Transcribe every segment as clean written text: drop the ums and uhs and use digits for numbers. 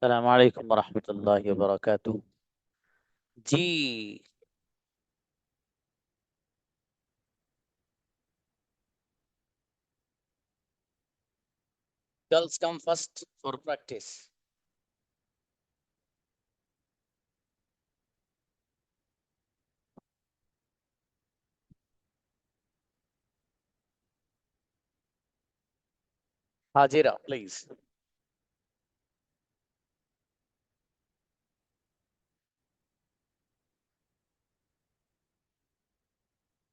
अस्सलाम वालेकुम वरहमतुल्लाहि वबरकातुह। जी। Girls come first for practice. Hajira please.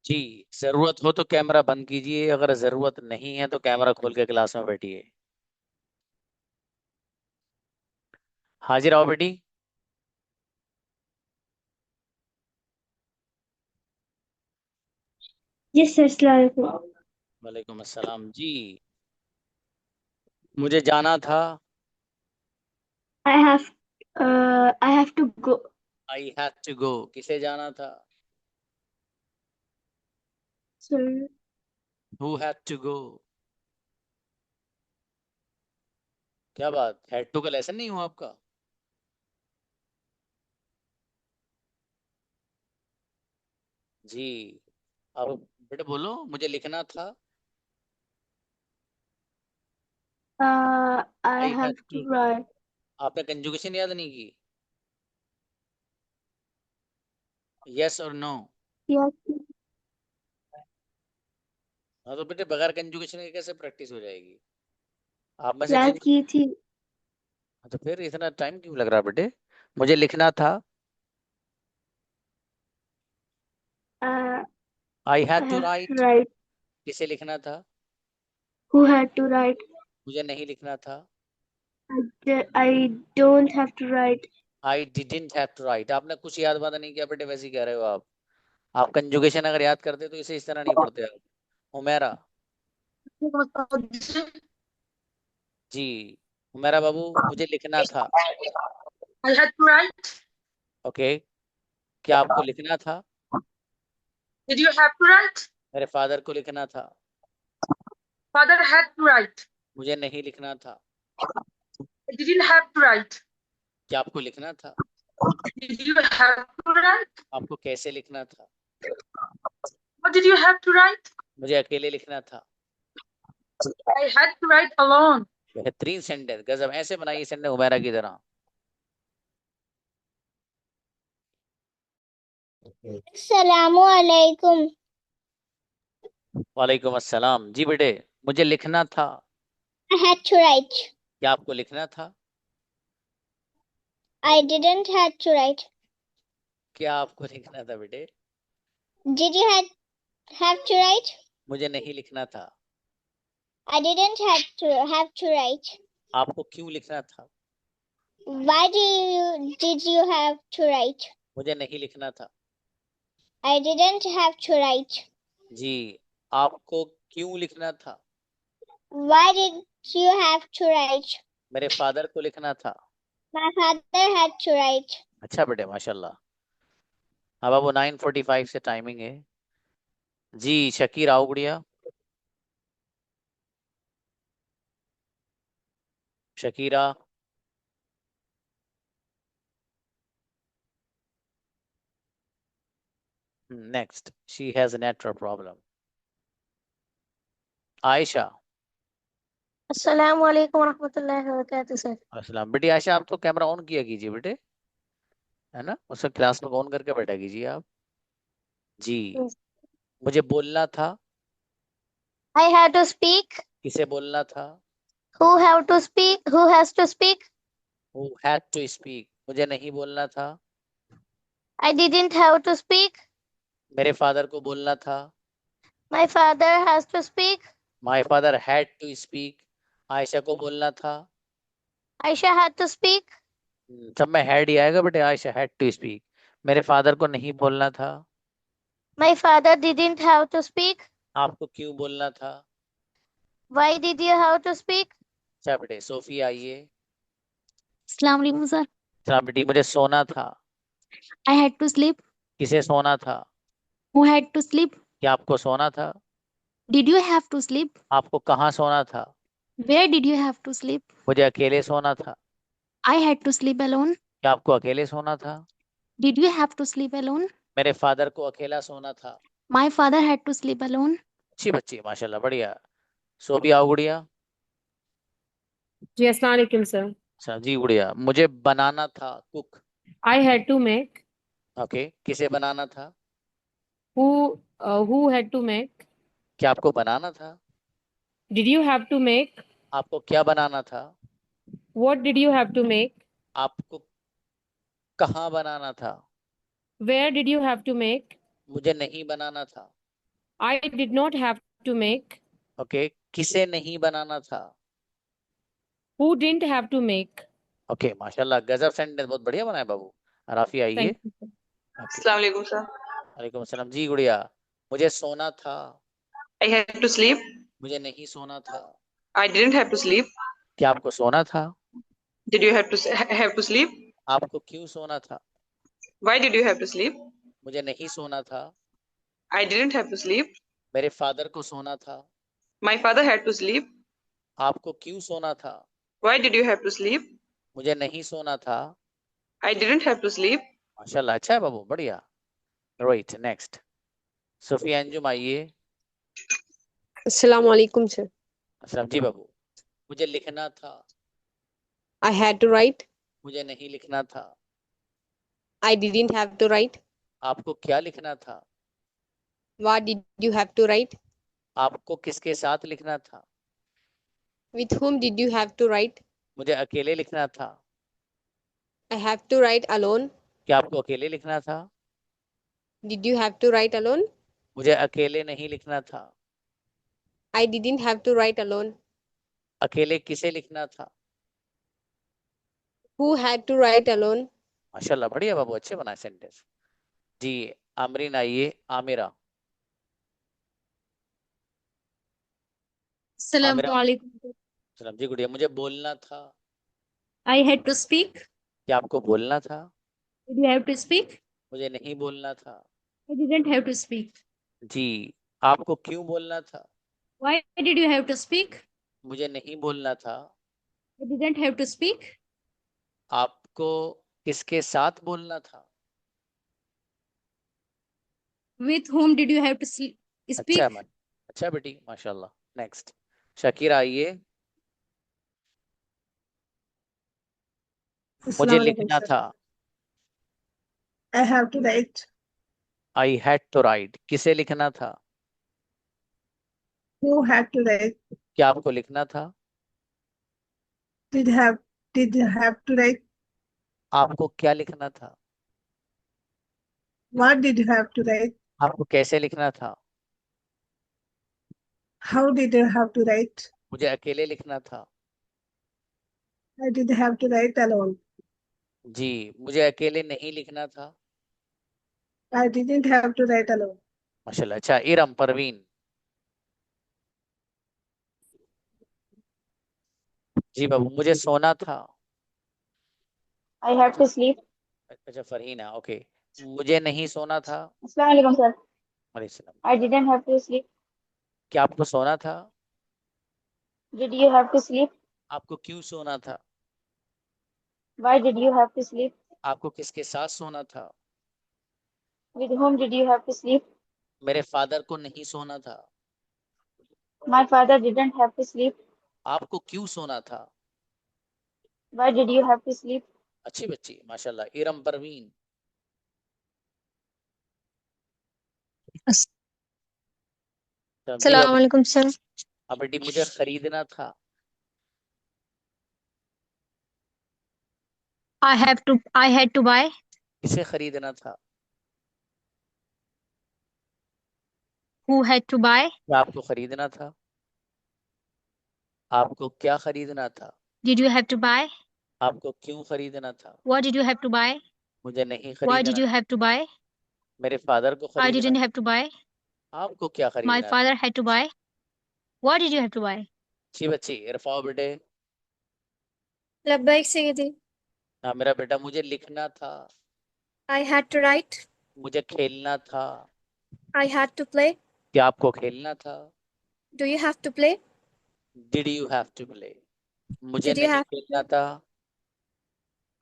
जी। जरूरत हो तो कैमरा बंद कीजिए, अगर जरूरत नहीं है तो कैमरा खोल के क्लास में बैठिए। हाजिर आओ बेटी। जी सर, अस्सलाम वालेकुम। वालेकुम अस्सलाम जी। मुझे जाना था। I have I have to go. I had to go. किसे जाना था? Sir, who had to go? क्या बात, हैड टू का लेसन नहीं हुआ आपका? जी। अब बेटे बोलो, मुझे लिखना था। I I have had to. To write. आपने कंजुगेशन याद नहीं की? यस और नो? यस, हाँ तो बेटे बगैर कंजुगेशन के कैसे प्रैक्टिस हो जाएगी? आप में से याद जिन। की थी। हाँ, तो फिर इतना टाइम क्यों लग रहा है बेटे? मुझे लिखना था। I I had to have to write. Write. किसे लिखना था? Who had to write. मुझे नहीं लिखना था। I don't have to write. I didn't have to write. आपने कुछ याद वादा नहीं किया बेटे, वैसे ही कह रहे हो आप कंजुगेशन अगर याद करते तो इसे इस तरह नहीं पढ़ते आप। हुमैरा। जी। हुमैरा बाबू, मुझे लिखना था। I had to write. Okay. क्या आपको लिखना था? Did you have to write? मेरे फादर को लिखना था। Father had to write. मुझे नहीं लिखना था। I didn't have to write. क्या आपको लिखना था? Did you have to write? आपको कैसे लिखना था? What did you have to write? मुझे अकेले लिखना था। I had to write alone. बेहतरीन सेंटेंस, गजब, ऐसे बनाइए सेंटेंस हुमैरा की तरह। Assalamualaikum. वालेकुम अस्सलाम जी बेटे। मुझे लिखना था। I had to write. क्या आपको लिखना था? I didn't had to write. क्या आपको लिखना था बेटे? Did you have to write? मुझे नहीं लिखना था। I didn't have to write. आपको क्यों लिखना था? Why did you have to write? मुझे नहीं लिखना था। I didn't have to write. जी। आपको क्यों लिखना था? Why did you have to write? मेरे फादर को लिखना था। My father had to write. अच्छा बेटे, माशाल्लाह। अब वो 9:45 से टाइमिंग है। जी शकीर आओ गुड़िया। Shakira. Next, she has a network problem। Ayesha. अस्सलाम वालेकुम रहमतुल्लाहि व बरकातुहू सर। अस्सलाम बेटी आयशा, आप तो कैमरा ऑन किया कीजिए बेटे, है ना, उसे क्लास में ऑन करके बैठा कीजिए आप। जी। मुझे बोलना था। I had to speak. किसे बोलना था? Who have to speak? Who has to speak? who had to speak। मुझे नहीं बोलना था। I didn't have to speak. मेरे फादर को बोलना था। My father has to speak. My father had to speak. Ayesha को बोलना था। Aisha had to speak. सब में हैड ही आएगा बेटे, आयशा हैड टू स्पीक। मेरे फादर को नहीं बोलना था। My father didn't have to speak. आपको क्यों बोलना था? Why did you have to speak? अच्छा बेटे, सोफी आइए। अस्सलाम वालेकुम सर। अच्छा बेटी, मुझे सोना था। I had to sleep. किसे सोना था? Who had to sleep. क्या आपको सोना था? Did you have to sleep. आपको कहाँ सोना था? Where did you have to sleep. मुझे अकेले सोना था। I had to sleep alone. क्या आपको अकेले सोना था? Did you have to sleep alone? मेरे फादर को अकेला सोना था। My father had to sleep alone. अच्छी बच्ची, माशाल्लाह, बढ़िया। सो भी आओ गुड़िया। जी अस्सलाम वालेकुम सर। अच्छा जी गुड़िया, मुझे बनाना था, cook. I had to make. Okay, किसे बनाना था? Who had to make? क्या आपको बनाना था? Did you have to make? आपको क्या बनाना था? What did you have to make? आपको कहाँ बनाना था? Where did you have to make? मुझे नहीं बनाना था। I did not have to make. Okay, किसे नहीं बनाना था? Who didn't have to make? Okay, माशाल्लाह, गजब सेंटेंस, बहुत बढ़िया बनाया बाबू। राफी आइए। Thank you, sir. ओके, अस्सलाम वालेकुम सर। वालेकुम अस्सलाम। जी गुड़िया, मुझे सोना था। I had to sleep. मुझे नहीं सोना था। I didn't have to sleep. क्या आपको सोना था? Did you have to sleep? आपको क्यों सोना था? Why did you have to sleep? मुझे नहीं सोना था। I didn't have to sleep. मेरे फादर को सोना था। My father had to sleep. आपको क्यों सोना था? Why did you have to sleep? मुझे नहीं सोना था। I didn't have to sleep. माशाल्लाह, अच्छा है बाबू, बढ़िया। राइट, नेक्स्ट सोफिया अंजुम आइए। अस्सलाम वालेकुम सर। असलम जी बाबू, मुझे लिखना था। I had to write. मुझे नहीं लिखना था। I didn't have to write. आपको क्या लिखना था? What did you have to write? आपको किसके साथ लिखना था? With whom did you have to write? मुझे अकेले लिखना था। I have to write alone. क्या आपको अकेले लिखना था? Did you have to write alone? मुझे अकेले नहीं लिखना था। I didn't have to write alone. अकेले किसे लिखना था? Who had to write alone? माशाल्लाह, बढ़िया बाबू, अच्छे बनाए सेंटेंस। जी आमरीन आइए। आमिरा। आमिरा, Assalamualaikum. सलाम जी गुड़िया, मुझे बोलना था। I had to speak. क्या आपको बोलना था? Did you have to speak? मुझे नहीं बोलना था। I didn't have to speak. जी, आपको क्यों बोलना था? Why did you have to speak? मुझे नहीं बोलना था। I didn't have to speak. आपको किसके साथ बोलना था? With whom did you have to speak? अच्छा मन, अच्छा बेटी, माशाल्लाह। नेक्स्ट शकीरा आइए। मुझे लिखना था। I have to write. I had to write, किसे लिखना था? Who had to write? क्या आपको लिखना था? Did you have to write? आपको क्या लिखना था? What did you have to write? आपको कैसे लिखना था? How did you have to write? मुझे अकेले लिखना था। I did have to write alone. जी, मुझे अकेले नहीं लिखना था। I didn't have to write alone. माशाल्लाह, अच्छा। इरम परवीन। जी बाबू, मुझे सोना था। I have to sleep. अच्छा फरहीना, ओके। मुझे नहीं सोना था। Assalamu alaikum, sir. वालेकुम सलाम। I didn't have to sleep. क्या आपको सोना था? Did you have to sleep? आपको क्यों सोना था? Why did you have to sleep? आपको किसके साथ सोना था? With whom did you have to sleep? मेरे फादर को नहीं सोना था। My father didn't have to sleep. आपको क्यों सोना था? Why did you have to sleep? अच्छी बच्ची, माशाल्लाह। इरम परवीन। जी बाबू, Assalamualaikum, sir. अब बेटी, मुझे खरीदना था। I had to buy. किसे खरीदना था? Who had to buy? क्या आपको खरीदना था? आपको क्या खरीदना था? Did you have to buy? आपको क्यों खरीदना था? What did you have to buy? मुझे नहीं Why did खरीदना you था। have to buy? मेरे फादर को I खरीदना didn't था। have to buy. आपको क्या My खरीदना था? father had to buy. What did you have to buy? अच्छी बच्ची, इरफाओ बेटे। Labbaik Sayyidi. हाँ मेरा बेटा, मुझे लिखना था। I had to write. मुझे खेलना था। I had to play. क्या आपको खेलना था? Do you have to play? Did you have to play? मुझे Did you नहीं have to खेलना play? था।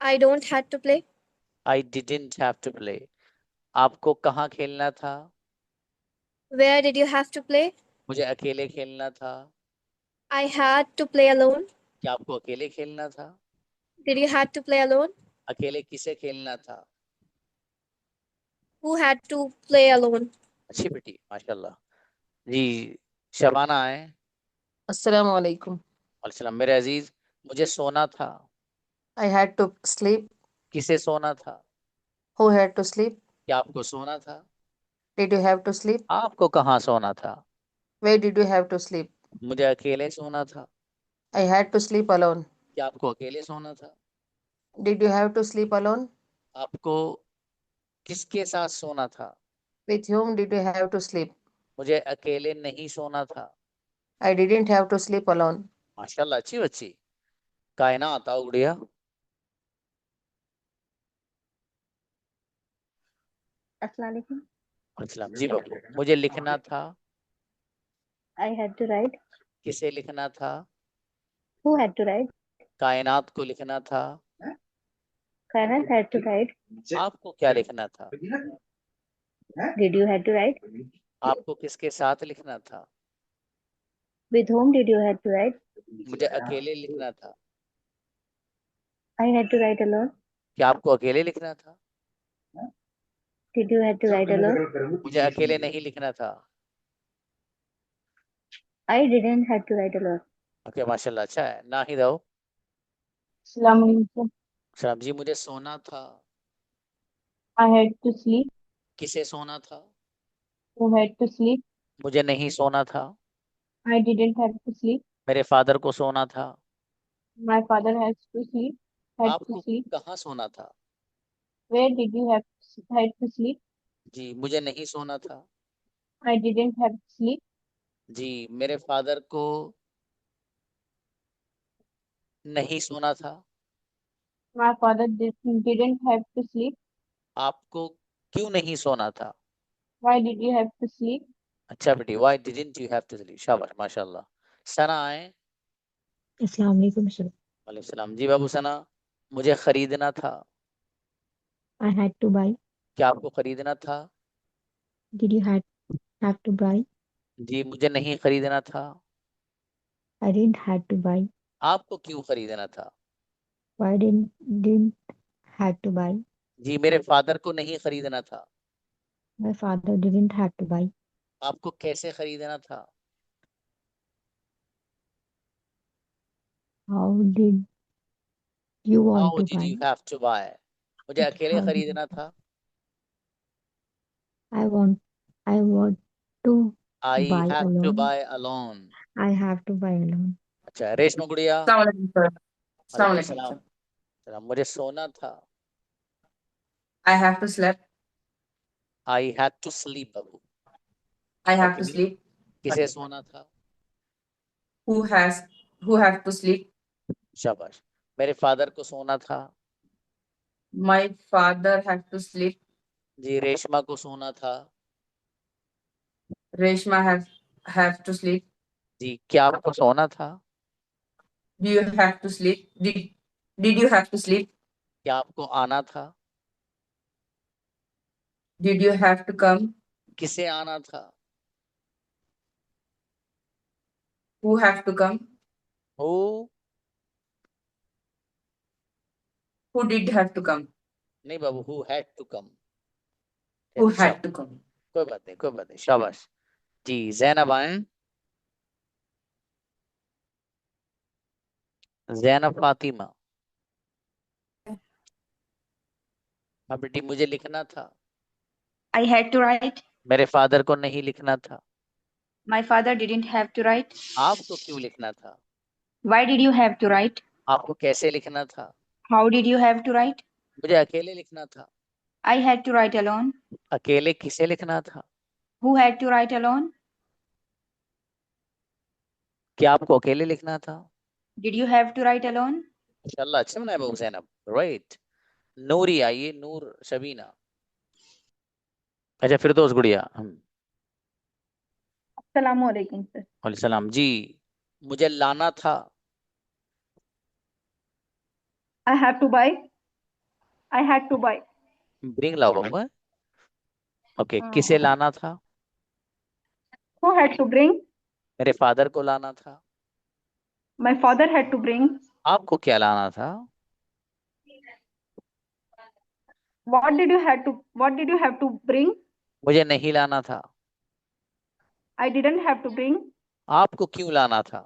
I don't have to play. I didn't have to play. आपको कहाँ खेलना था? Where did you have to play? मुझे अकेले खेलना था। I had to play alone. क्या आपको अकेले खेलना था? Did you have to play alone? अकेले किसे खेलना था? Who had to play alone? अच्छी बेटी, माशाल्लाह जी। शबाना आए। अस्सलाम वालेकुम। वालेकुम मेरे अजीज, मुझे सोना था। I had to sleep. किसे सोना था? Who had to sleep? क्या आपको सोना था? Did you have to sleep? आपको कहाँ सोना था? Where did you have to sleep? मुझे अकेले सोना था। I had to sleep alone. क्या आपको अकेले सोना था? Did you have to sleep alone? आपको किसके साथ सोना था? With whom did you have to sleep? मुझे अकेले नहीं सोना था। I didn't have to sleep alone. माशाल्लाह, अच्छी बच्ची। कायनात आओ गुड़िया। अस्सलाम वालेकुम। अस्सलाम जी बाबू। मुझे लिखना था। I had to write. किसे लिखना था? Who had to write? कायनात को लिखना था। Kainat had to write. आपको क्या लिखना था? Did you had to write? आपको किसके साथ लिखना था? With whom did you had to write? मुझे अकेले लिखना था। I had to write alone. क्या आपको अकेले लिखना था? Did you had to write alone? मुझे अकेले नहीं लिखना था। I didn't had to write alone. Okay माशाल्लाह, अच्छा है। नाहिद आओ। अस्सलाम वालेकुम। सलाम जी। मुझे सोना था। I had to sleep. किसे सोना था? Who had to sleep? मुझे नहीं सोना था। I didn't have to sleep. मेरे फादर को सोना था। My father has to sleep. Had to आपको sleep. कहाँ सोना था? Where did you have had to sleep? जी, मुझे नहीं सोना था। I didn't have to sleep. जी, मेरे फादर को नहीं सोना था। My father didn't have to sleep. आपको क्यों नहीं सोना था? Why did you have to sleep? अच्छा बेटी, why didn't you have to sleep? शाबाश माशाल्लाह। सना आए। अस्सलाम वालेकुम सर। वालेकुम सलाम जी बाबू। सना, मुझे खरीदना था। I had to buy. क्या आपको खरीदना था? Did you have to buy? जी, मुझे नहीं खरीदना था। I didn't have to buy. आपको क्यों खरीदना था? Why didn't have to buy? जी, मेरे फादर को नहीं खरीदना था। My father didn't have to buy. आपको कैसे खरीदना था? How did you How want to did buy? you have to buy? मुझे अकेले How did खरीदना था। I want to I buy have to alone. buy alone. I have to buy alone. अच्छा, रेशमा गुड़िया। अस्सलाम वालेकुम सर। अस्सलाम वालेकुम वालेकुम सलाम। सर। सलाम। मुझे सोना था। I have to sleep. I had to sleep Babu. I have to अकेले sleep. किसे सोना था? Who have to sleep? शाबाश। मेरे फादर को सोना था। My father have to sleep. जी, रेशमा को सोना था। Reshma have to sleep. जी, क्या आपको सोना था? Do you have to sleep? Did you have to sleep? क्या आपको आना था? Did you have to come? किसे आना था? Who have to come? Who? Who did have to come? नहीं बाबू, who had to come? Who अच्छा, had to come? कोई बात नहीं, कोई बात नहीं, शाबाश जी। जैनब आए। जैनब फातिमा। हाँ बेटी, मुझे लिखना था। I had to write. मेरे फादर को नहीं लिखना था। My father didn't have to write. आपको क्यों लिखना था? Why did you have to write? आपको कैसे लिखना था? How did you have to write? मुझे अकेले लिखना था। I had to write alone. अकेले किसे लिखना था? Who had to write alone? क्या आपको अकेले लिखना था? Did you have to write alone? इंशाल्लाह अच्छा बनाया बाबू जैनब। राइट। नूरी आइए, नूर शबीना। अच्छा, फिर दोस्त गुड़िया। Assalamu alaikum, sir. वालेकुम सलाम जी। मुझे लाना था। I have to buy. I had to buy. Bring लाओ बाबू। ओके, किसे लाना था? Who had to bring? मेरे फादर को लाना था। My father had to bring. आपको क्या लाना था? What did you have to bring? मुझे नहीं लाना था। I didn't have to bring. आपको क्यों लाना था?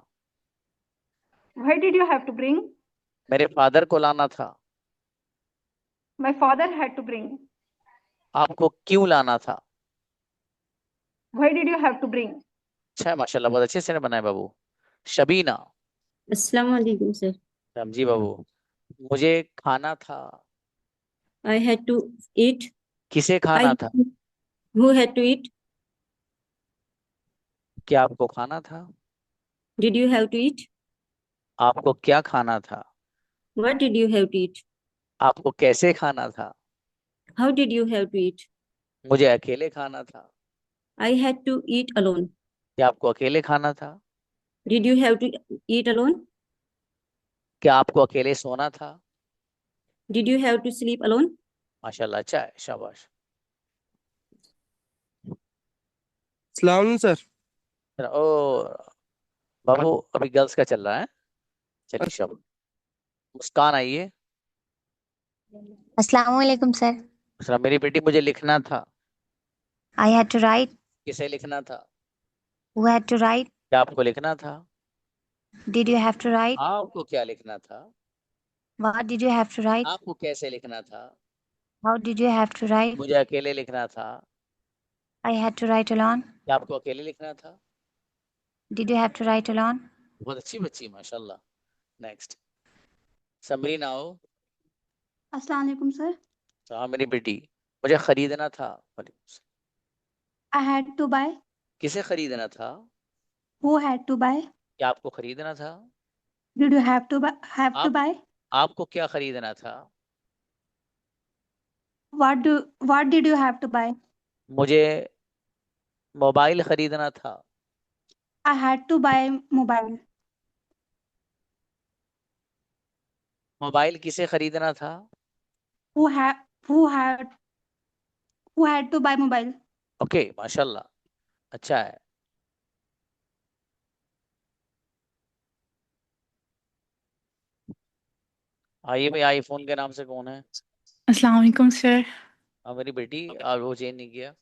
Why did you have to bring? मेरे फादर को लाना था। My father had to bring. आपको क्यों लाना था? Why did you have to bring? अच्छा है, माशाल्लाह, बहुत अच्छे से बनाए बाबू। शबीना। अस्सलाम वालेकुम सर। जी बाबू। मुझे खाना था। I had to eat. किसे I खाना था? who had to eat? क्या आपको खाना था? Did you have to eat? आपको क्या खाना था? What did you have to eat? आपको कैसे खाना था? How did you have to eat? मुझे अकेले खाना था। I had to eat alone. क्या आपको अकेले खाना था? Did you have to eat alone? क्या आपको अकेले सोना था? Did you have to sleep alone? माशाल्लाह, अच्छा है, शाबाश। सलाम सर। ओ बाबू, अभी गर्ल्स का चल रहा है। चलिए शाबाश। मुस्कान आइए। अस्सलाम वालेकुम सर। मेरी बेटी, मुझे लिखना था। I had to write. किसे लिखना था? Who had to write? क्या आपको लिखना था? Did you have to write? आपको क्या लिखना था? What did you have to write? आपको कैसे लिखना था? How did you have to write? मुझे अकेले लिखना था। I had to write alone. क्या आपको अकेले लिखना था? Did you have to write alone? बहुत अच्छी बच्ची, माशाल्लाह। नेक्स्ट, समरीन आओ। अस्सलाम वालेकुम सर। हाँ मेरी बेटी, मुझे खरीदना था। I had to buy. किसे खरीदना था? Who had to buy? क्या आपको खरीदना था? Did you have to आप buy? आपको क्या खरीदना था? What did you have to buy? मुझे मोबाइल खरीदना था। I had to buy mobile. Mobile किसे खरीदना था? Who had who had who had to buy mobile? Okay, माशाल्लाह, अच्छा है। आइए भाई, आईफोन के नाम से कौन है? अस्सलाम वालेकुम सर। हाँ मेरी बेटी, और वो चेंज नहीं किया।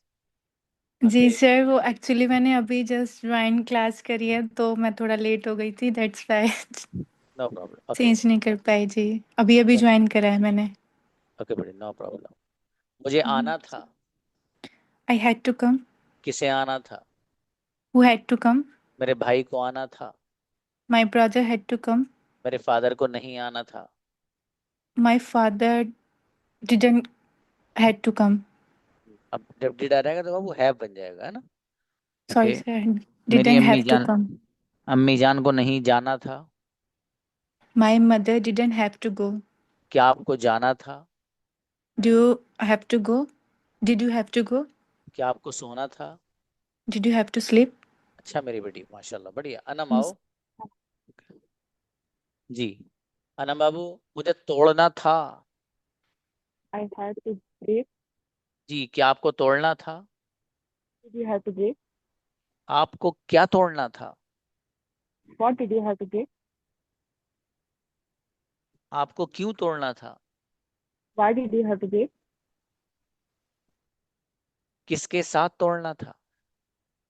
जी सर, वो एक्चुअली मैंने अभी जस्ट ज्वाइन क्लास करी है तो मैं थोड़ा लेट हो गई थी, that's why no problem. Okay change नहीं कर पाई जी। अभी अभी ज्वाइन करा है मैंने। ओके बेटी, नो प्रॉब्लम। मुझे आना था। I had to come. किसे आना था? Who had to come? मेरे भाई को आना था। My brother had to come. मेरे फादर को नहीं आना था। My father didn't had to come. अब जब डिड आ जाएगा तो बाबू हैव बन जाएगा, है ना? Sorry okay. सर, मेरी डिडंट अम्मी हैव टू जान, कम। अम्मी जान को नहीं जाना था। My mother didn't have to go. क्या आपको जाना था? Do you have to go? Did you have to go? क्या आपको सोना था? Did you have to sleep? अच्छा मेरी बेटी, माशाल्लाह, बढ़िया। अनम आओ। जी, अनम बाबू, मुझे तोड़ना था। I had to break. जी, क्या आपको तोड़ना था? Did you have to break? आपको क्या तोड़ना था? What did you have to break? आपको क्यों तोड़ना था? Why did you have to break? किसके साथ तोड़ना था?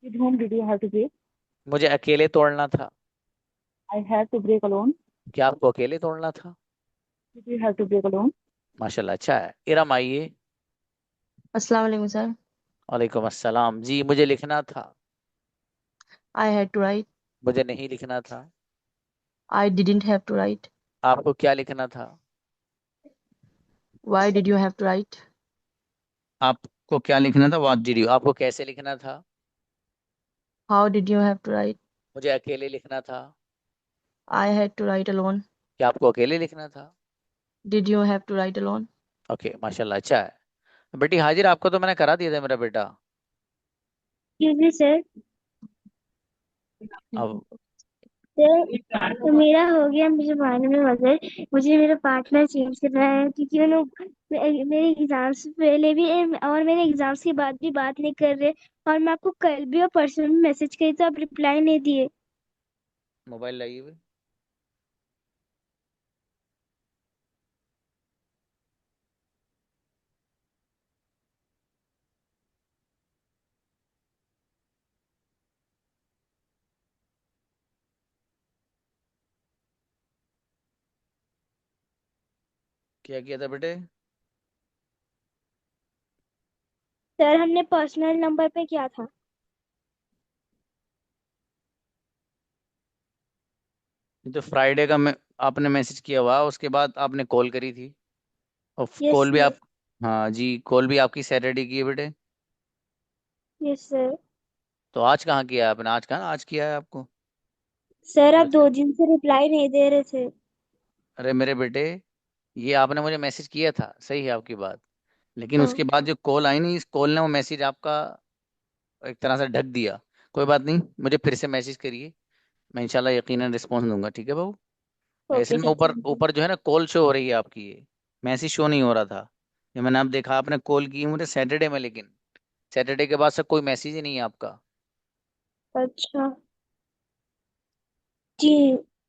With whom did you have to break? मुझे अकेले तोड़ना था। I had to break alone. क्या आपको अकेले तोड़ना था? Did you have to break alone? माशाल्लाह, अच्छा है। इरम आइए। अस्सलाम वालेकुम सर। वालेकुम अस्सलाम। जी, मुझे लिखना था। I had to write. मुझे नहीं लिखना था। I didn't have to write. आपको क्या लिखना था? Why did you have to write? आपको क्या लिखना था? What did you? आपको कैसे लिखना था? How did you have to write? मुझे अकेले लिखना था। I had to write alone. क्या आपको अकेले लिखना था? Did you have to write alone? Okay, माशाल्लाह, अच्छा है। बेटी हाजिर, आपको तो मैंने करा दिया था मेरा बेटा। Excuse me, sir. अब तो मेरा हो गया, मुझे मालूम में मगर मुझे मेरा पार्टनर चेंज करना है क्योंकि मेरे एग्जाम्स से पहले भी और मेरे एग्जाम्स के बाद भी बात नहीं कर रहे, और मैं आपको कल भी और परसों भी मैसेज करी तो आप रिप्लाई नहीं दिए। मोबाइल लाइए हुए। क्या किया था बेटे? सर हमने पर्सनल नंबर पे किया था। ये तो फ्राइडे का आपने मैसेज किया हुआ, उसके बाद आपने कॉल करी थी, और यस कॉल भी सर। आप, हाँ जी, कॉल भी आपकी सैटरडे की है बेटे। Yes sir. तो आज कहाँ किया है आपने? आज कहाँ आज किया है आपको? सर आप आज 2 दिन से रिप्लाई नहीं दे रहे थे। अरे मेरे बेटे, ये आपने मुझे मैसेज किया था, सही है आपकी बात, लेकिन हाँ। उसके बाद जो कॉल आई नहीं, इस कॉल ने वो मैसेज आपका एक तरह से ढक दिया। कोई बात नहीं, मुझे फिर से मैसेज करिए, मैं इंशाल्लाह यकीनन रिस्पॉन्स दूंगा, ठीक है बाबू? ऐसे ओके में सर, ऊपर थैंक यू। ऊपर जो है ना कॉल शो हो रही है आपकी, ये मैसेज शो नहीं हो रहा था। ये मैंने अब देखा, आपने कॉल की मुझे सैटरडे में, लेकिन सैटरडे के बाद से कोई मैसेज ही नहीं है आपका। अच्छा जी,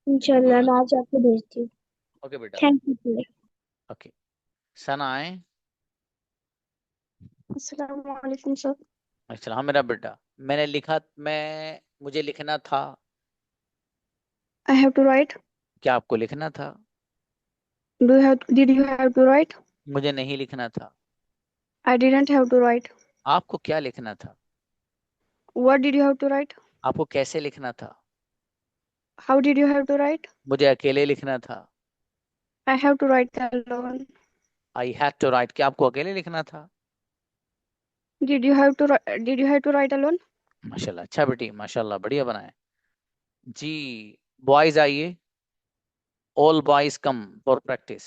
इंशाल्लाह मैं आज आपको भेजती हूँ। ओके बेटा। Thank you sir. ओके। सना आए। अस्सलाम वालेकुम सर। अच्छा हाँ मेरा बेटा, मैंने लिखा, मुझे लिखना था। I have to write. क्या आपको लिखना था? Did you have to write? मुझे नहीं लिखना था। I didn't have to write. आपको क्या लिखना था? What did you have to write? आपको कैसे लिखना था? How did you have to write? मुझे अकेले लिखना था। I have to write alone. I had to write, क्या आपको अकेले लिखना था? Did you have to write alone? माशाल्लाह, अच्छा बेटी, माशाल्लाह, बढ़िया बनाए जी। बॉयज आइए, all boys come for practice.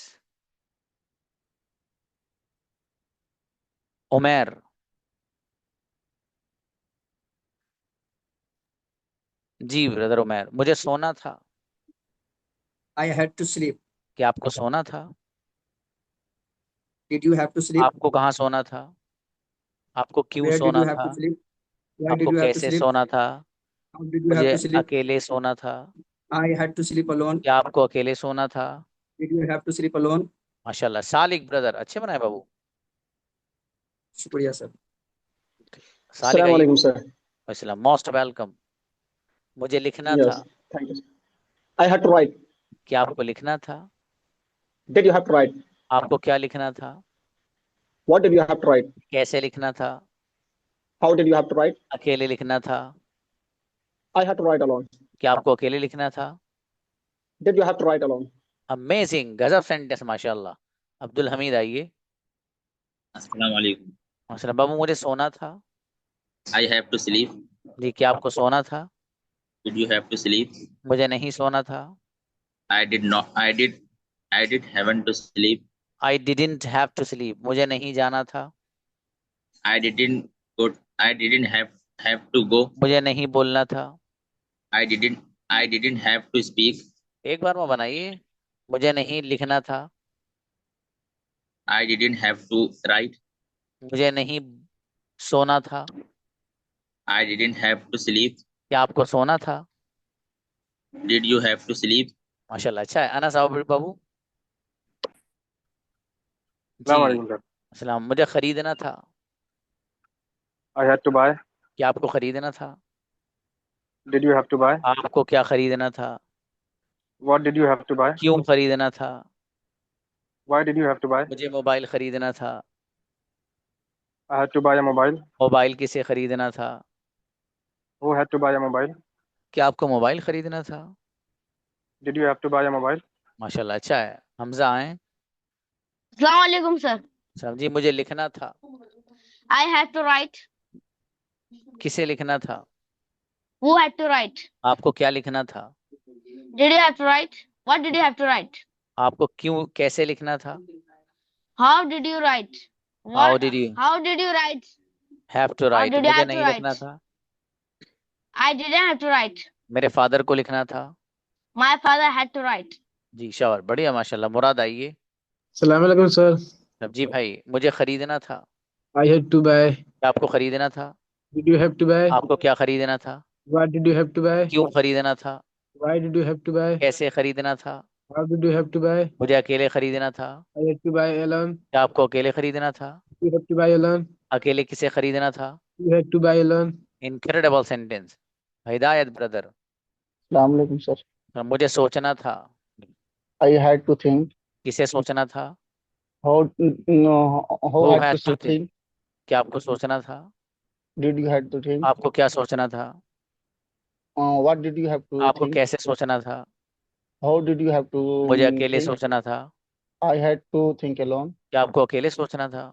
Umer. जी ब्रदर उमेर, मुझे सोना था। I had to sleep. क्या आपको सोना था? Did you have to sleep? आपको कहाँ सोना था? आपको क्यों Where did सोना you have था? to sleep? Why did आपको you have to कैसे sleep? सोना था? How did you have मुझे to sleep? अकेले सोना था। I had to sleep alone. क्या आपको अकेले सोना था? Did you have to sleep alone? माशाल्लाह, सालिक ब्रदर, अच्छे बनाए बाबू। शुक्रिया सर। सालिक आइए Assalamualaikum, बाबू। sir. माशाल्लाह, मोस्ट वेलकम। मुझे लिखना था। Yes, thank you. I had to write. क्या आपको लिखना था? Did you have to write? आपको क्या लिखना था? What did you have to write? कैसे लिखना था? How did you have to write? अकेले लिखना था। I had to write alone. क्या आपको अकेले लिखना था? Did you have to write alone? Amazing, गजब सेंटेंस, माशाल्लाह। अब्दुल हमीद आइए। अस्सलाम वालेकुम। माशाल्लाह बाबू, मुझे सोना था। I have to sleep. जी, क्या आपको सोना था? Did you have to sleep? मुझे नहीं सोना था। I did not. I did haven't to sleep. I didn't have to sleep, मुझे नहीं जाना था। I didn't go. I didn't have to go. मुझे नहीं बोलना था। I didn't have to speak. एक बार में बनाइए। मुझे नहीं लिखना था। I didn't have to write. मुझे नहीं सोना था। I didn't have to sleep. क्या आपको सोना था? Did you have to sleep? माशाल्लाह, अच्छा है। अनस आओ बाबू। जी Assalamualaikum, sir. अस्सलाम। मुझे खरीदना था। I had to buy. क्या आपको खरीदना था? Did you have to buy? आपको क्या खरीदना था? What did you have to buy? क्यों खरीदना था? Why did you have to buy? मुझे मोबाइल खरीदना था। I had to buy a mobile. Mobile किसे खरीदना था? Who had to buy a mobile? क्या आपको मोबाइल खरीदना था? Did you have to buy a mobile? माशाल्लाह, अच्छा है। हमजा आए। अस्सलाम वालेकुम सर। सर जी, मुझे लिखना था। I had to write. किसे लिखना था? Who had to write? आपको क्या लिखना था? Did you have to write? What did you have to write? आपको क्यों कैसे लिखना था? How did you write? How What? did you How did you write? have to How write? did you मुझे have to नहीं लिखना write? था। I didn't have to write. मेरे फादर को लिखना था। My father had to write. जी शाबाश, बढ़िया माशाल्लाह। मुराद आइए। सलाम अलैकुम सर। जी भाई, मुझे खरीदना था। I had to buy. क्या आपको खरीदना था? Did you have to buy? आपको क्या खरीदना था? What did you have to buy? क्यों खरीदना था? Why did you have to buy? कैसे खरीदना था? How did you have to buy? मुझे अकेले खरीदना था। I had to buy alone. क्या आपको अकेले खरीदना था? You have to buy alone. अकेले किसे खरीदना था? You had to buy alone. Incredible sentence. हिदायत ब्रदर। अस्सलाम वालेकुम सर। मुझे सोचना था। I had to think. किसे सोचना था? How no, how Who had had to to think? think? क्या आपको सोचना था? Did you had to think? आपको क्या सोचना था? What did you have to आपको think? कैसे सोचना था? How did you have to मुझे अकेले think? सोचना था। I had to think alone. क्या आपको अकेले सोचना था?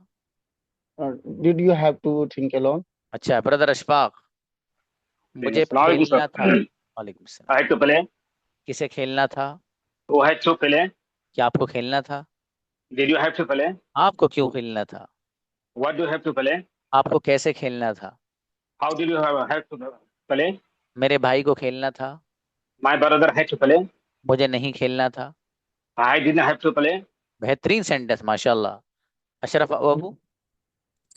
Did you have to think alone? अच्छा ब्रदर अशफाक, मुझे अस्सलाम वालेकुम खेलना सर। था। वालेकुम सलाम। I had to play. किसे खेलना था? Who had to play? क्या आपको खेलना था? Did you have to play? आपको क्यों खेलना था? What do you have to play? आपको कैसे खेलना था? How did you have to play? मेरे भाई को खेलना था। My brother had to play. मुझे नहीं खेलना था। I didn't have to play. बेहतरीन सेंटेंस माशाल्लाह। अशरफ बाबू।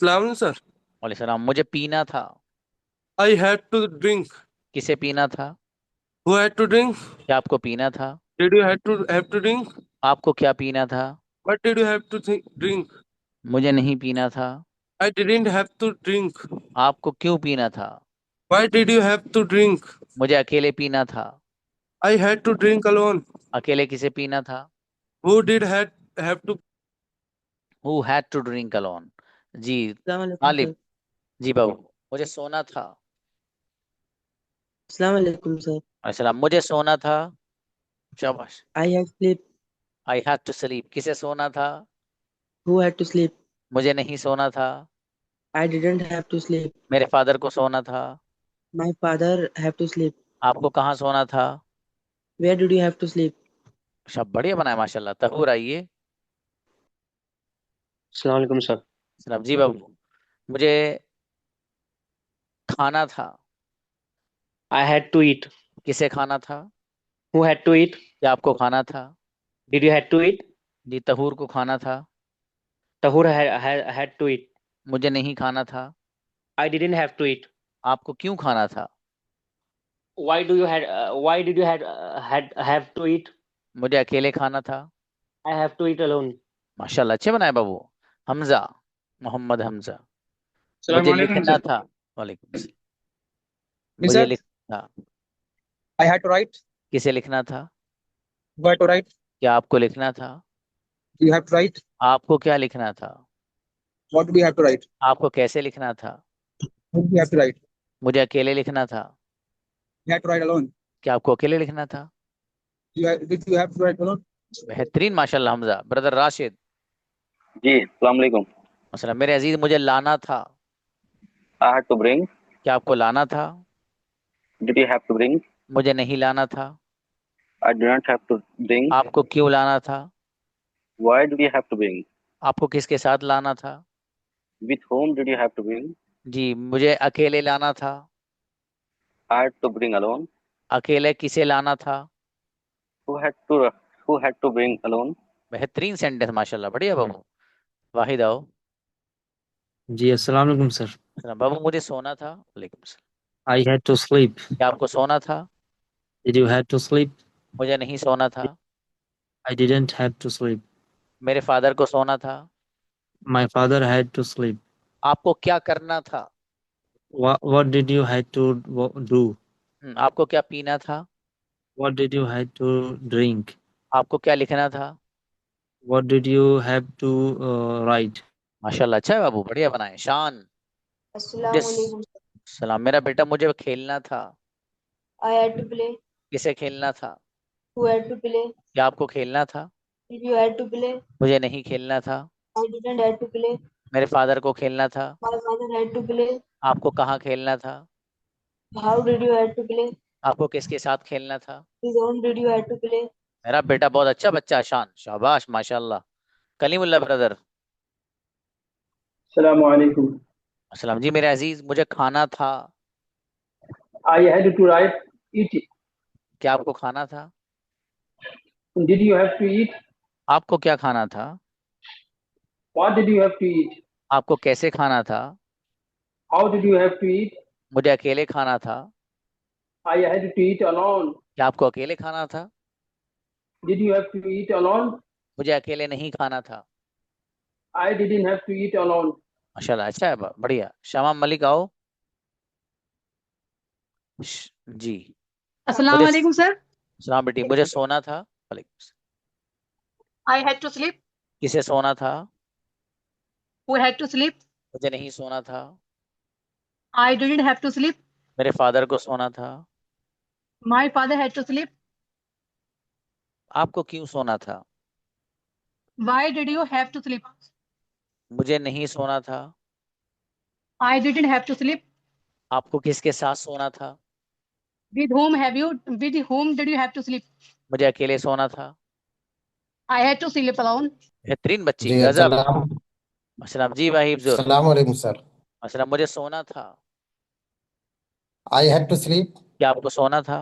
सलाम सर। वालेकुम सलाम। मुझे पीना था। I had to drink. किसे पीना था? Who had to drink? क्या आपको पीना था? Did you have to drink? आपको क्या पीना था? What did you have to drink? मुझे नहीं पीना था। I didn't have to drink. आपको क्यों पीना था? Why did you have to drink? मुझे अकेले पीना था। I had to drink alone. अकेले किसे पीना था? Who did have to? Who had to drink alone? जी आलिफ। जी बाबू, मुझे सोना था। अस्सलाम वालेकुम सर। अस्सलाम। मुझे सोना था। शाबाश। I had sleep. I had to sleep। किसे सोना था? Who had to sleep? मुझे नहीं सोना था। I didn't have to sleep. मेरे फादर को सोना था। My father have to sleep. आपको कहाँ सोना था? Where did you have to sleep? सब बढ़िया बनाया माशाल्लाह। तहूर आइए। अस्सलाम वालेकुम सर। सलाम। जी बाबू, मुझे खाना था। I had to eat. किसे खाना था? Who had to eat? क्या आपको खाना था? Did you had to eat? जी तहूर को खाना था। Tahur had to eat. मुझे नहीं खाना था। I didn't have to eat. आपको क्यों खाना था? Why did you have to eat? मुझे अकेले खाना था। I have to eat alone. माशाल्लाह अच्छे बनाए बाबू। हमजा, मोहम्मद हमजा। अस्सलाम मुझे वालेकुम लिखना सर। था। वालेकुम सलाम। जी मुझे सर। लिखना था। I had to write. किसे लिखना था? Who had to write? क्या आपको लिखना था? You have to write. आपको क्या लिखना था? What do we have to write? आपको कैसे लिखना था? Who do we have to write? मुझे अकेले लिखना था। You had to write alone. क्या आपको अकेले लिखना था? Did you have to write alone? बेहतरीन माशाल्लाह हमजा। ब्रदर राशिद। जी अस्सलाम वालेकुम। मसला मेरे अजीज, मुझे लाना था। I had to bring. क्या आपको लाना था? Did you have to bring? मुझे नहीं लाना था। I didn't have to bring. आपको क्यों लाना था? Why did you have to bring? आपको किसके साथ लाना था? With whom did you have to bring? जी मुझे अकेले लाना था। I had to bring alone. अकेले किसे लाना था? Who had to bring alone? बेहतरीन सेंटेंस माशाल्लाह, बढ़िया बाबू। वाहिद आओ। जी अस्सलाम वालेकुम सर। सलाम। बाबू मुझे सोना था। वालेकुम सलाम। I had to sleep. क्या आपको सोना था? Did you have to sleep? मुझे नहीं सोना था। I didn't have to sleep. मेरे फादर को सोना था। My father had to sleep. आपको क्या करना था? What did you had to do? आपको क्या पीना था? What did you had to drink? आपको क्या लिखना था? What did you have to write? माशाल्लाह अच्छा है बाबू, बढ़िया बनाए। शान। अस्सलाम वालेकुम। सलाम। मेरा बेटा, मुझे खेलना था। I had to play. किसे खेलना था? Who had to play? क्या आपको खेलना था? Did you had to play? मुझे नहीं खेलना था। I didn't have to play. मेरे फादर को खेलना था। My father had to play. आपको कहाँ खेलना था? How did you have to play? आपको किसके साथ खेलना था? With whom did you have to play? मेरा बेटा बहुत अच्छा बच्चा है शान, शाबाश माशाल्लाह। कलीमुल्लाह ब्रदर। अस्सलाम वालेकुम। अस्सलाम। जी मेरे अजीज, मुझे खाना था। I had to write eat. क्या आपको खाना था? Did you have to eat? आपको क्या खाना था? What did you have to eat? आपको कैसे खाना था? How did you have to eat? मुझे अकेले खाना था। I had to eat alone. क्या आपको अकेले खाना था? Did you have to eat alone? मुझे अकेले नहीं खाना था। I didn't have to eat alone. माशाल्लाह, अच्छा है, बढ़िया। शमा मलिक आओ। जी। अस्सलाम मुझे वालेकुम सर। सलाम बेटी, मुझे सोना था। वालेकुम सलाम। I had to sleep. किसे सोना था? Who had to sleep? मुझे नहीं सोना था। I didn't have to sleep. मेरे फादर को सोना था। My father had to sleep. आपको क्यों सोना था? Why did you have to sleep? मुझे नहीं सोना था। I didn't have to sleep. आपको किसके साथ सोना था? With whom did you have to sleep? मुझे अकेले सोना था। I had to sleep alone. बेहतरीन बच्ची, जी गजब। अस्सलाम अस्सलाम जी भाई हिफ्जुर। अस्सलाम वालेकुम सर। अस्सलाम, मुझे सोना था। I had to sleep. क्या आपको सोना था?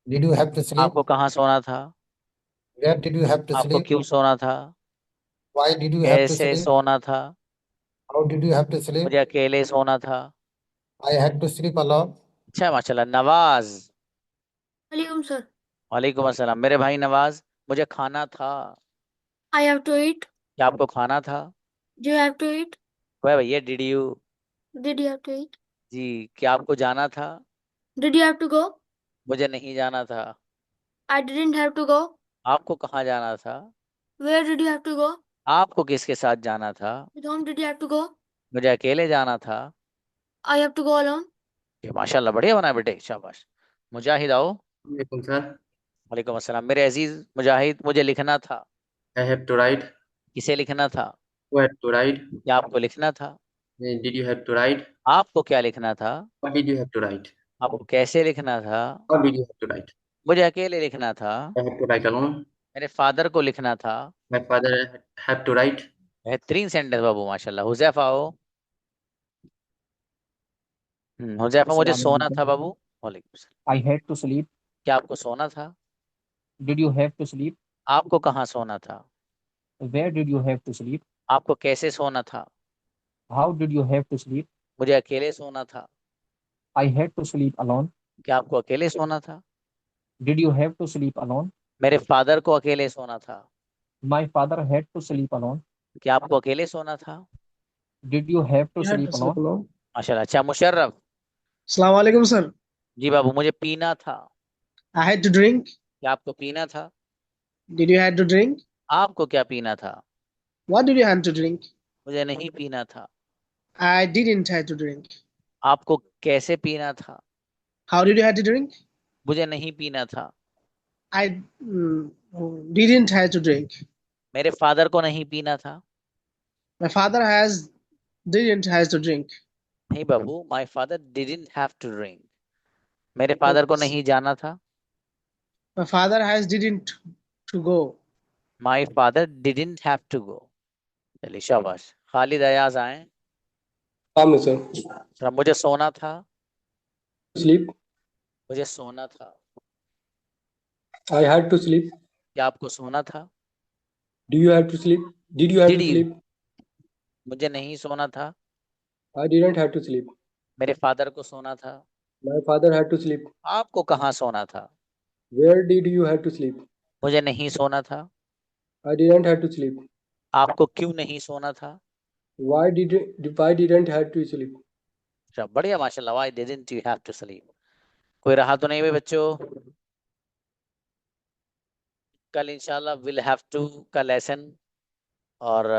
Did you have to sleep? आपको कहाँ सोना था? Where did you have to आपको स्लीप? क्यों सोना था? Why did you have to कैसे स्लीप? सोना था? How did you have to sleep? मुझे अकेले सोना था। I had to sleep alone. अच्छा माशाल्लाह। नवाज। वालेकुम सर। वालेकुम अस्सलाम। मेरे भाई नवाज, मुझे खाना था। I have to eat. क्या आपको खाना था? Do you have to eat? वह भैया, did you? Did you have to eat? जी। क्या आपको जाना था? Did you have to go? मुझे नहीं जाना था। I didn't have to go. आपको कहाँ जाना था? Where did you have to go? आपको किसके साथ जाना था? With whom did you have to go? मुझे अकेले जाना था। I have to go alone. ये माशाल्लाह बढ़िया बना बेटे, शाबाश। मुजाहिद आओ। वालेकुम सर। वालेकुम अस्सलाम। मेरे अजीज मुजाहिद, मुझे लिखना था। I have to write. किसे लिखना था? Who had to write? क्या आपको लिखना था? Did you have to write? आपको क्या लिखना था? What did you have to write? आपको कैसे लिखना था? How did you have to write? मुझे अकेले लिखना था। I have to write alone. मेरे फादर को लिखना था। My father have to write. बेहतरीन सेंटेंस बाबू, माशाल्लाह। हुजैफा आओ। हुजैफा, मुझे अस्सलाम सोना था वालेकुम। बाबू। वालेकुम सलाम। I had to sleep. क्या आपको सोना था? Did you have to sleep? आपको कहाँ सोना था? Where did you have to sleep? आपको कैसे सोना था? How did you have to sleep? मुझे अकेले सोना था। I had to sleep alone. क्या आपको अकेले सोना था? Did you have to sleep alone? मेरे फादर को अकेले सोना था। My father had to sleep alone. क्या आपको अकेले सोना था? Did you have to You had sleep to sleep alone? alone. माशाल्लाह। अच्छा मुशर्रफ। Assalamu alaikum, sir. जी बाबू, मुझे पीना था। I had to drink. क्या आपको पीना था? Did you had to drink? आपको क्या पीना था? What did you have to drink? मुझे नहीं पीना था। I didn't have to drink. आपको कैसे पीना था? How did you have to drink? मुझे नहीं पीना था। I didn't have to drink. मेरे फादर को नहीं पीना था। My father didn't have to drink. नहीं बाबू, my father didn't have to drink. मेरे फादर को नहीं जाना था। My father didn't to go. My father didn't have to go. चलिए शाबाश। खालिद अयाज आए। सर। मुझे सोना था। स्लीप। मुझे सोना था। I had to sleep. क्या आपको सोना था? Do you have to sleep? Did you have to Did you? Sleep? मुझे नहीं सोना था। I didn't have to sleep. मेरे फादर को सोना था। My father had to sleep. आपको कहाँ सोना था? Where did you have to sleep? मुझे नहीं सोना था। I didn't have to sleep. आपको क्यों नहीं सोना था? Why didn't have to sleep? अच्छा बढ़िया माशाल्लाह। Why didn't you have to sleep? कोई रहा तो नहीं भाई बच्चों? कल इंशाल्लाह विल हैव टू का लेसन, और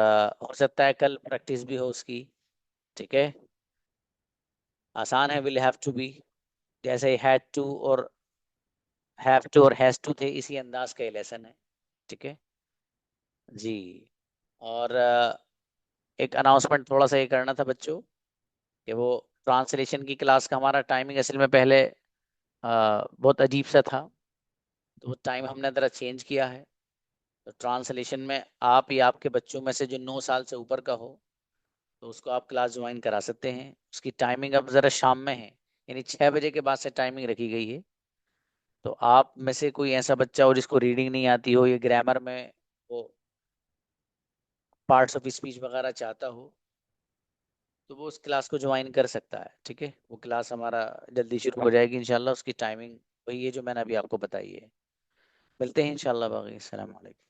हो सकता है कल प्रैक्टिस भी हो उसकी। ठीक है, आसान है। विल हैव टू भी जैसे हैड टू और हैव टू और हैज टू थे, इसी अंदाज का ये लेसन है। ठीक है जी। और एक अनाउंसमेंट थोड़ा सा ये करना था बच्चों कि वो ट्रांसलेशन की क्लास का हमारा टाइमिंग असल में पहले बहुत अजीब सा था, तो वो टाइम हमने ज़रा चेंज किया है। तो ट्रांसलेशन में आप या आपके बच्चों में से जो 9 साल से ऊपर का हो तो उसको आप क्लास ज्वाइन करा सकते हैं। उसकी टाइमिंग अब ज़रा शाम में है, यानी 6 बजे के बाद से टाइमिंग रखी गई है। तो आप में से कोई ऐसा बच्चा हो जिसको रीडिंग नहीं आती हो, ये ग्रामर में वो पार्ट्स ऑफ स्पीच वगैरह चाहता हो, तो वो उस क्लास को ज्वाइन कर सकता है। ठीक है, वो क्लास हमारा जल्दी शुरू हो जाएगी इंशाल्लाह। उसकी टाइमिंग वही है जो मैंने अभी आपको बताई है। मिलते हैं इंशाल्लाह बाकी। अस्सलाम वालेकुम।